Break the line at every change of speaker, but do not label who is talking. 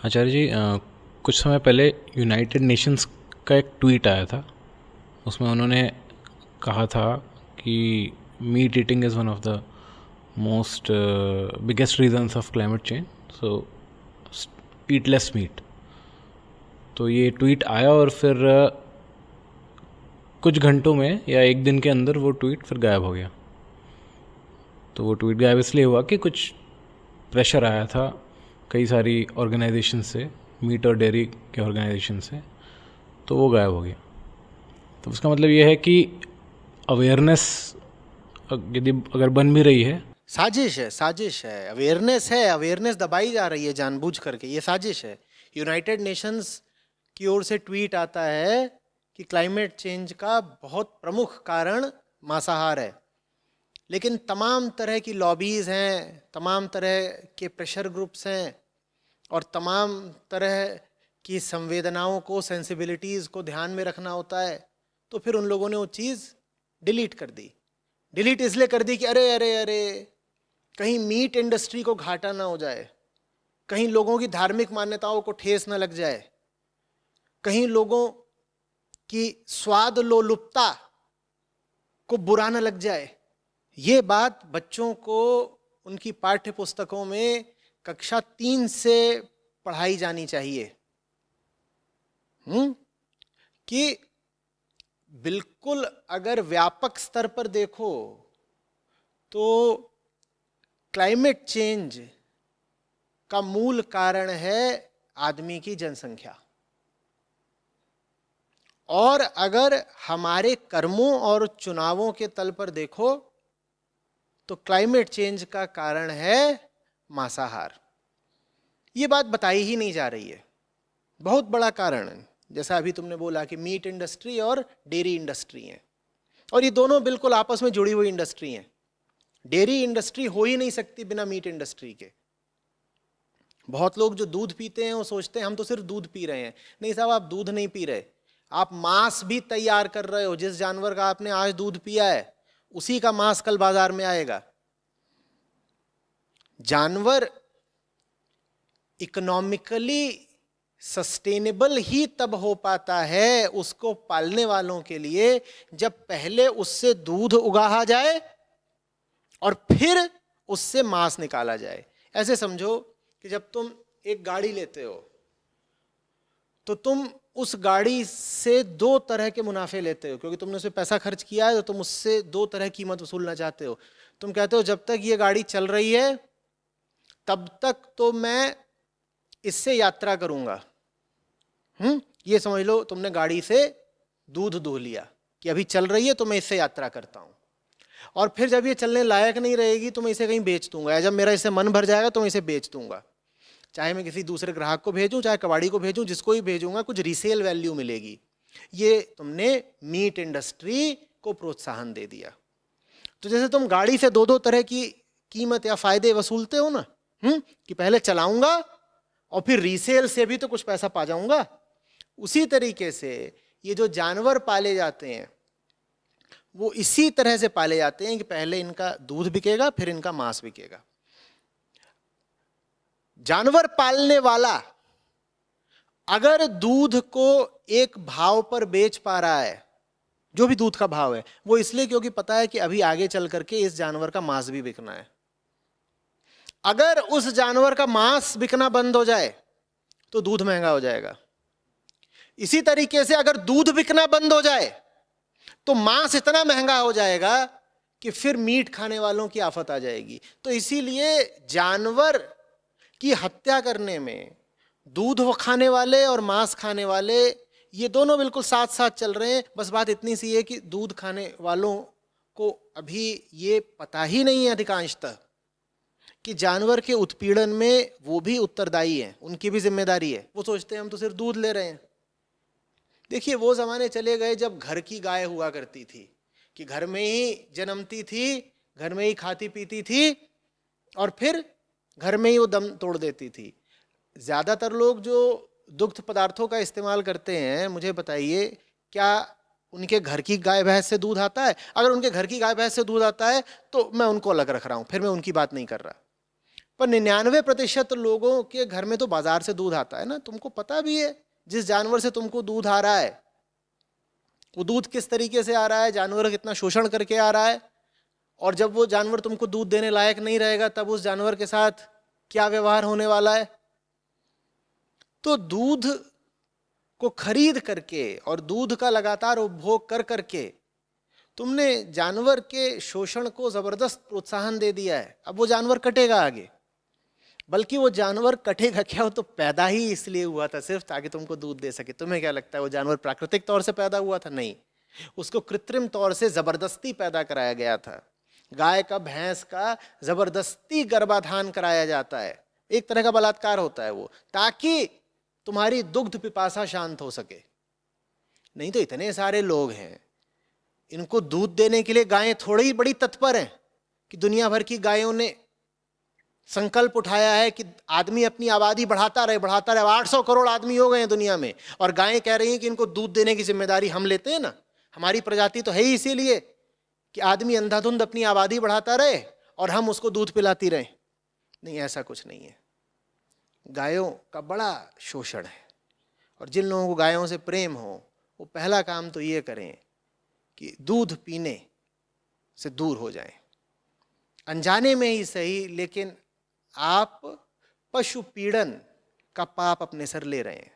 आचार्य जी, कुछ समय पहले यूनाइटेड नेशंस का एक ट्वीट आया था। उसमें उन्होंने कहा था कि meat eating is one of the most biggest reasons of climate change, so eat less meat. तो ये ट्वीट आया और फिर कुछ घंटों में या एक दिन के अंदर वो ट्वीट फिर गायब हो गया। तो वो ट्वीट गायब इसलिए हुआ कि कुछ प्रेशर आया था कई सारी ऑर्गेनाइजेशन से, मीट और डेयरी के ऑर्गेनाइजेशन से, तो वो गायब हो गया। तो उसका मतलब ये है कि अवेयरनेस यदि अगर बन भी रही है।
साजिश है, साजिश है, अवेयरनेस है, अवेयरनेस दबाई जा रही है जानबूझ करके, ये साजिश है। यूनाइटेड नेशंस की ओर से ट्वीट आता है कि क्लाइमेट चेंज का बहुत प्रमुख कारण मांसाहार है, लेकिन तमाम तरह की लॉबीज़ हैं, तमाम तरह के प्रेशर ग्रुप्स हैं और तमाम तरह की संवेदनाओं को, सेंसिबिलिटीज़ को ध्यान में रखना होता है। तो फिर उन लोगों ने वो चीज़ डिलीट कर दी। डिलीट इसलिए कर दी कि अरे अरे अरे, कहीं मीट इंडस्ट्री को घाटा ना हो जाए, कहीं लोगों की धार्मिक मान्यताओं को ठेस ना लग जाए, कहीं लोगों की स्वाद लोलुपता को बुरा ना लग जाए। ये बात बच्चों को उनकी पाठ्य पुस्तकों में कक्षा 3 से पढ़ाई जानी चाहिए। कि बिल्कुल अगर व्यापक स्तर पर देखो तो क्लाइमेट चेंज का मूल कारण है आदमी की जनसंख्या, और अगर हमारे कर्मों और चुनावों के तल पर देखो तो क्लाइमेट चेंज का कारण है मांसाहार। ये बात बताई ही नहीं जा रही है। बहुत बड़ा कारण है, जैसा अभी तुमने बोला कि मीट इंडस्ट्री और डेयरी इंडस्ट्री है, और ये दोनों बिल्कुल आपस में जुड़ी हुई इंडस्ट्री हैं। डेयरी इंडस्ट्री हो ही नहीं सकती बिना मीट इंडस्ट्री के। बहुत लोग जो दूध पीते हैं वो सोचते हैं हम तो सिर्फ दूध पी रहे हैं। नहीं साहब, आप दूध नहीं पी रहे, आप मांस भी तैयार कर रहे हो। जिस जानवर का आपने आज दूध पिया है उसी का मांस कल बाजार में आएगा। जानवर इकोनॉमिकली सस्टेनेबल ही तब हो पाता है उसको पालने वालों के लिए जब पहले उससे दूध उगाहा जाए और फिर उससे मांस निकाला जाए। ऐसे समझो कि जब तुम एक गाड़ी लेते हो तो तुम उस गाड़ी से दो तरह के मुनाफे लेते हो, क्योंकि तुमने उस पर पैसा खर्च किया है तो तुम उससे दो तरह कीमत वसूलना चाहते हो। तुम कहते हो जब तक ये गाड़ी चल रही है तब तक तो मैं इससे यात्रा करूंगा। ये समझ लो तुमने गाड़ी से दूध दूह लिया कि अभी चल रही है तो मैं इससे यात्रा करता हूं, और फिर जब ये चलने लायक नहीं रहेगी तो मैं इसे कहीं बेच दूंगा, या जब मेरा इससे मन भर जाएगा तो मैं इसे बेच दूंगा। चाहे मैं किसी दूसरे ग्राहक को भेजूं, चाहे कबाड़ी को भेजूं, जिसको ही भेजूंगा कुछ रीसेल वैल्यू मिलेगी। ये तुमने मीट इंडस्ट्री को प्रोत्साहन दे दिया। तो जैसे तुम गाड़ी से दो दो तरह की कीमत या फायदे वसूलते हो ना, कि पहले चलाऊंगा और फिर रीसेल से भी तो कुछ पैसा पा जाऊंगा, उसी तरीके से ये जो जानवर पाले जाते हैं वो इसी तरह से पाले जाते हैं कि पहले इनका दूध बिकेगा फिर इनका मांस बिकेगा। जानवर पालने वाला अगर दूध को एक भाव पर बेच पा रहा है, जो भी दूध का भाव है, वो इसलिए क्योंकि पता है कि अभी आगे चल करके इस जानवर का मांस भी बिकना है। अगर उस जानवर का मांस बिकना बंद हो जाए तो दूध महंगा हो जाएगा। इसी तरीके से अगर दूध बिकना बंद हो जाए तो मांस इतना महंगा हो जाएगा कि फिर मीट खाने वालों की आफत आ जाएगी। तो इसीलिए जानवर की हत्या करने में दूध खाने वाले और मांस खाने वाले ये दोनों बिल्कुल साथ साथ चल रहे हैं। बस बात इतनी सी है कि दूध खाने वालों को अभी ये पता ही नहीं है अधिकांशतः कि जानवर के उत्पीड़न में वो भी उत्तरदायी हैं, उनकी भी जिम्मेदारी है। वो सोचते हैं हम तो सिर्फ दूध ले रहे हैं। देखिए, वो ज़माने चले गए जब घर की गाय हुआ करती थी, कि घर में ही जन्मती थी, घर में ही खाती पीती थी और फिर घर में ही वो दम तोड़ देती थी। ज़्यादातर लोग जो दुग्ध पदार्थों का इस्तेमाल करते हैं, मुझे बताइए क्या उनके घर की गाय भैंस से दूध आता है? अगर उनके घर की गाय भैंस से दूध आता है तो मैं उनको अलग रख रहा हूँ, फिर मैं उनकी बात नहीं कर रहा। पर 99% लोगों के घर में तो बाजार से दूध आता है ना, तुमको पता भी है जिस जानवर से तुमको दूध आ रहा है वो दूध किस तरीके से आ रहा है, जानवर कितना शोषण करके आ रहा है, और जब वो जानवर तुमको दूध देने लायक नहीं रहेगा तब उस जानवर के साथ क्या व्यवहार होने वाला है। तो दूध को खरीद करके और दूध का लगातार उपभोग कर करके तुमने जानवर के शोषण को जबरदस्त प्रोत्साहन दे दिया है। अब वो जानवर कटेगा आगे, बल्कि वो जानवर कटेगा क्या, वो तो पैदा ही इसलिए हुआ था सिर्फ ताकि तुमको दूध दे सके। तुम्हें क्या लगता है वो जानवर प्राकृतिक तौर से पैदा हुआ था? नहीं, उसको कृत्रिम तौर से जबरदस्ती पैदा कराया गया था। गाय का, भैंस का जबरदस्ती गर्भाधान कराया जाता है, एक तरह का बलात्कार होता है वो, ताकि तुम्हारी दुग्ध पिपासा शांत हो सके। नहीं तो इतने सारे लोग हैं, इनको दूध देने के लिए गायें थोड़ी ही बड़ी तत्पर हैं कि दुनिया भर की गायों ने संकल्प उठाया है कि आदमी अपनी आबादी बढ़ाता रहे, बढ़ाता रहे। 800 करोड़ आदमी हो गए हैं दुनिया में, और गायें कह रही हैं कि इनको दूध देने की जिम्मेदारी हम लेते हैं ना। हमारी प्रजाति तो है ही इसीलिए कि आदमी अंधाधुंध अपनी आबादी बढ़ाता रहे और हम उसको दूध पिलाती रहे। नहीं, ऐसा कुछ नहीं है। गायों का बड़ा शोषण है, और जिन लोगों को गायों से प्रेम हो वो पहला काम तो ये करें कि दूध पीने से दूर हो जाएं, अनजाने में ही सही, लेकिन आप पशु पीड़न का पाप अपने सर ले रहे हैं।